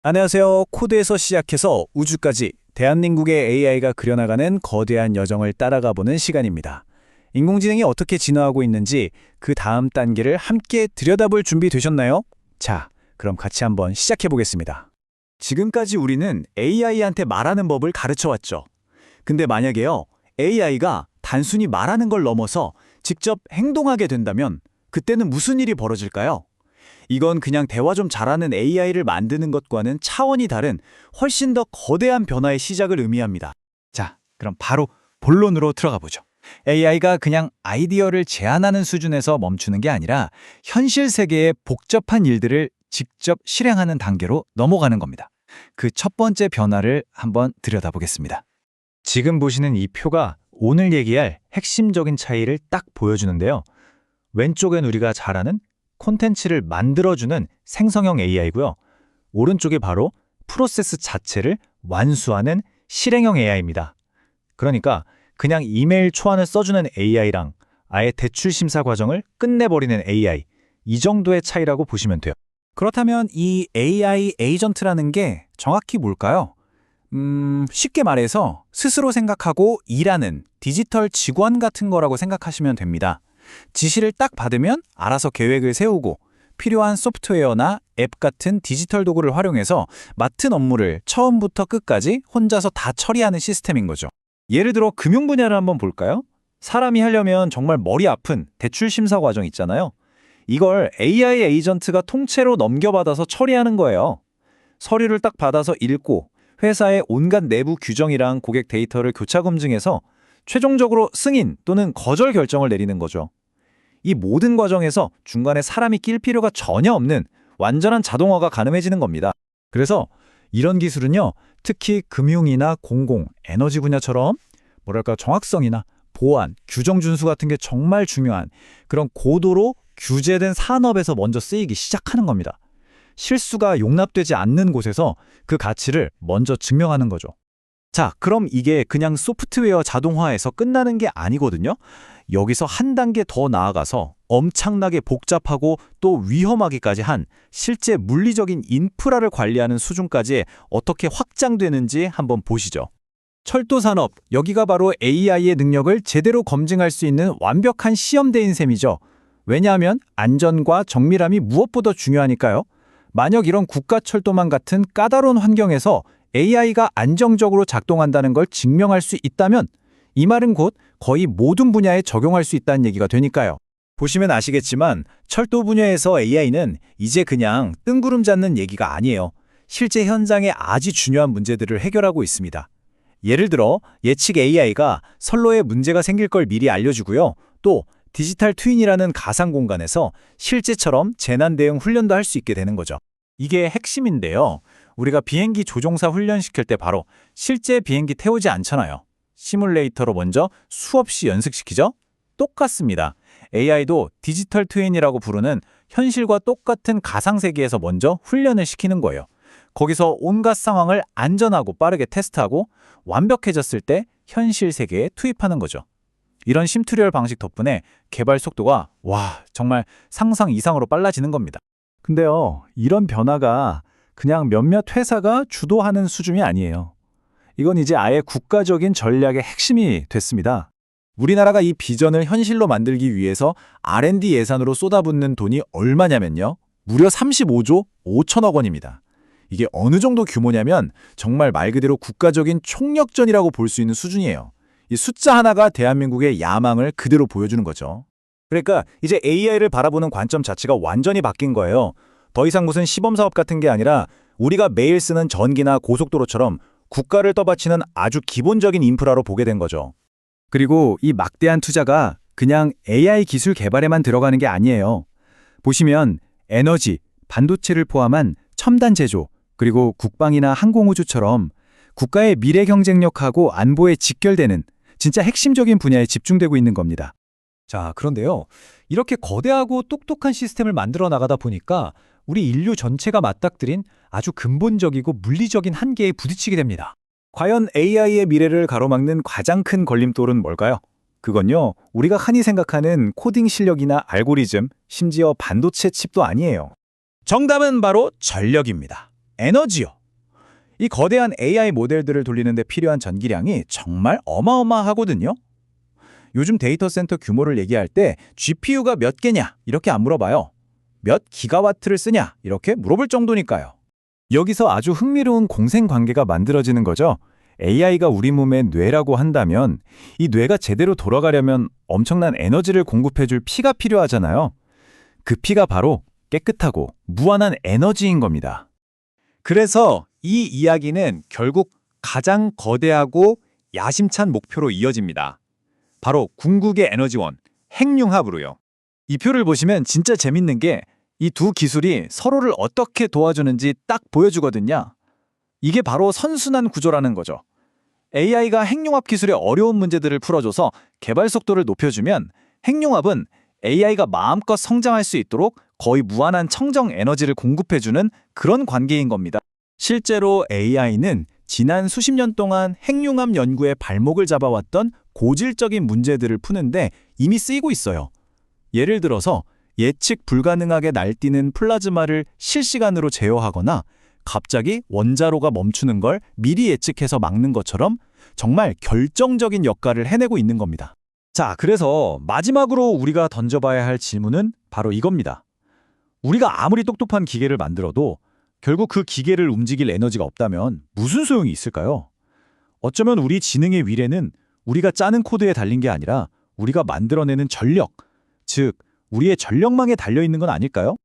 안녕하세요. 코드에서 시작해서 우주까지 대한민국의 AI가 그려나가는 거대한 여정을 따라가 보는 시간입니다. 인공지능이 어떻게 진화하고 있는지 그 다음 단계를 함께 들여다볼 준비 되셨나요? 자, 그럼 같이 한번 시작해 보겠습니다. 지금까지 우리는 AI한테 말하는 법을 가르쳐왔죠. 근데 만약에요, AI가 단순히 말하는 걸 넘어서 직접 행동하게 된다면 그때는 무슨 일이 벌어질까요? 이건 그냥 대화 좀 잘하는 AI를 만드는 것과는 차원이 다른 훨씬 더 거대한 변화의 시작을 의미합니다. 자, 그럼 바로 본론으로 들어가 보죠. AI가 그냥 아이디어를 제안하는 수준에서 멈추는 게 아니라 현실 세계의 복잡한 일들을 직접 실행하는 단계로 넘어가는 겁니다. 그 첫 번째 변화를 한번 들여다보겠습니다. 지금 보시는 이 표가 오늘 얘기할 핵심적인 차이를 딱 보여주는데요. 왼쪽엔 우리가 잘 아는 콘텐츠를 만들어주는 생성형 AI고요. 오른쪽이 바로 프로세스 자체를 완수하는 실행형 AI입니다. 그러니까 그냥 이메일 초안을 써주는 AI랑 아예 대출 심사 과정을 끝내버리는 AI, 이 정도의 차이라고 보시면 돼요. 그렇다면 이 AI 에이전트라는 게 정확히 뭘까요? 쉽게 말해서 스스로 생각하고 일하는 디지털 직원 같은 거라고 생각하시면 됩니다. 지시를 딱 받으면 알아서 계획을 세우고 필요한 소프트웨어나 앱 같은 디지털 도구를 활용해서 맡은 업무를 처음부터 끝까지 혼자서 다 처리하는 시스템인 거죠. 예를 들어 금융 분야를 한번 볼까요? 사람이 하려면 정말 머리 아픈 대출 심사 과정 있잖아요. 이걸 AI 에이전트가 통째로 넘겨받아서 처리하는 거예요. 서류를 딱 받아서 읽고 회사의 온갖 내부 규정이랑 고객 데이터를 교차 검증해서 최종적으로 승인 또는 거절 결정을 내리는 거죠. 이 모든 과정에서 중간에 사람이 낄 필요가 전혀 없는 완전한 자동화가 가능해지는 겁니다. 그래서 이런 기술은요, 특히 금융이나 공공, 에너지 분야처럼 뭐랄까 정확성이나 보안, 규정 준수 같은 게 정말 중요한 그런 고도로 규제된 산업에서 먼저 쓰이기 시작하는 겁니다. 실수가 용납되지 않는 곳에서 그 가치를 먼저 증명하는 거죠. 자, 그럼 이게 그냥 소프트웨어 자동화에서 끝나는 게 아니거든요. 여기서 한 단계 더 나아가서 엄청나게 복잡하고 또 위험하기까지 한 실제 물리적인 인프라를 관리하는 수준까지 어떻게 확장되는지 한번 보시죠. 철도 산업, 여기가 바로 AI의 능력을 제대로 검증할 수 있는 완벽한 시험대인 셈이죠. 왜냐하면 안전과 정밀함이 무엇보다 중요하니까요. 만약 이런 국가철도망 같은 까다로운 환경에서 AI가 안정적으로 작동한다는 걸 증명할 수 있다면 이 말은 곧 거의 모든 분야에 적용할 수 있다는 얘기가 되니까요. 보시면 아시겠지만 철도 분야에서 AI는 이제 그냥 뜬구름 잡는 얘기가 아니에요. 실제 현장에 아주 중요한 문제들을 해결하고 있습니다. 예를 들어 예측 AI가 선로에 문제가 생길 걸 미리 알려주고요. 또 디지털 트윈이라는 가상 공간에서 실제처럼 재난 대응 훈련도 할 수 있게 되는 거죠. 이게 핵심인데요. 우리가 비행기 조종사 훈련시킬 때 바로 실제 비행기 태우지 않잖아요. 시뮬레이터로 먼저 수없이 연습시키죠? 똑같습니다. AI도 디지털 트윈이라고 부르는 현실과 똑같은 가상세계에서 먼저 훈련을 시키는 거예요. 거기서 온갖 상황을 안전하고 빠르게 테스트하고 완벽해졌을 때 현실 세계에 투입하는 거죠. 이런 심투리얼 방식 덕분에 개발 속도가 정말 상상 이상으로 빨라지는 겁니다. 근데요, 이런 변화가 그냥 몇몇 회사가 주도하는 수준이 아니에요. 이건 이제 아예 국가적인 전략의 핵심이 됐습니다. 우리나라가 이 비전을 현실로 만들기 위해서 R&D 예산으로 쏟아붓는 돈이 얼마냐면요. 무려 35조 5천억 원입니다. 이게 어느 정도 규모냐면 정말 말 그대로 국가적인 총력전이라고 볼 수 있는 수준이에요. 이 숫자 하나가 대한민국의 야망을 그대로 보여주는 거죠. 그러니까 이제 AI를 바라보는 관점 자체가 완전히 바뀐 거예요. 더 이상 무슨 시범사업 같은 게 아니라 우리가 매일 쓰는 전기나 고속도로처럼 국가를 떠받치는 아주 기본적인 인프라로 보게 된 거죠. 그리고 이 막대한 투자가 그냥 AI 기술 개발에만 들어가는 게 아니에요. 보시면 에너지, 반도체를 포함한 첨단 제조, 그리고 국방이나 항공우주처럼 국가의 미래 경쟁력하고 안보에 직결되는 진짜 핵심적인 분야에 집중되고 있는 겁니다. 자, 그런데요. 이렇게 거대하고 똑똑한 시스템을 만들어 나가다 보니까 우리 인류 전체가 맞닥뜨린 아주 근본적이고 물리적인 한계에 부딪히게 됩니다. 과연 AI의 미래를 가로막는 가장 큰 걸림돌은 뭘까요? 그건요, 우리가 흔히 생각하는 코딩 실력이나 알고리즘, 심지어 반도체 칩도 아니에요. 정답은 바로 전력입니다. 에너지요. 이 거대한 AI 모델들을 돌리는데 필요한 전기량이 정말 어마어마하거든요. 요즘 데이터 센터 규모를 얘기할 때 GPU가 몇 개냐 이렇게 안 물어봐요. 몇 기가와트를 쓰냐 이렇게 물어볼 정도니까요. 여기서 아주 흥미로운 공생관계가 만들어지는 거죠. AI가 우리 몸의 뇌라고 한다면 이 뇌가 제대로 돌아가려면 엄청난 에너지를 공급해줄 피가 필요하잖아요. 그 피가 바로 깨끗하고 무한한 에너지인 겁니다. 그래서 이 이야기는 결국 가장 거대하고 야심찬 목표로 이어집니다. 바로 궁극의 에너지원, 핵융합으로요. 이 표를 보시면 진짜 재밌는 게 이 두 기술이 서로를 어떻게 도와주는지 딱 보여주거든요. 이게 바로 선순환 구조라는 거죠. AI가 핵융합 기술의 어려운 문제들을 풀어줘서 개발 속도를 높여주면 핵융합은 AI가 마음껏 성장할 수 있도록 거의 무한한 청정 에너지를 공급해주는 그런 관계인 겁니다. 실제로 AI는 지난 수십 년 동안 핵융합 연구에 발목을 잡아왔던 고질적인 문제들을 푸는데 이미 쓰이고 있어요. 예를 들어서 예측 불가능하게 날뛰는 플라즈마를 실시간으로 제어하거나 갑자기 원자로가 멈추는 걸 미리 예측해서 막는 것처럼 정말 결정적인 역할을 해내고 있는 겁니다. 자, 그래서 마지막으로 우리가 던져봐야 할 질문은 바로 이겁니다. 우리가 아무리 똑똑한 기계를 만들어도 결국 그 기계를 움직일 에너지가 없다면 무슨 소용이 있을까요? 어쩌면 우리 지능의 위례는 우리가 짜는 코드에 달린 게 아니라 우리가 만들어내는 전력, 즉 우리의 전력망에 달려있는 건 아닐까요?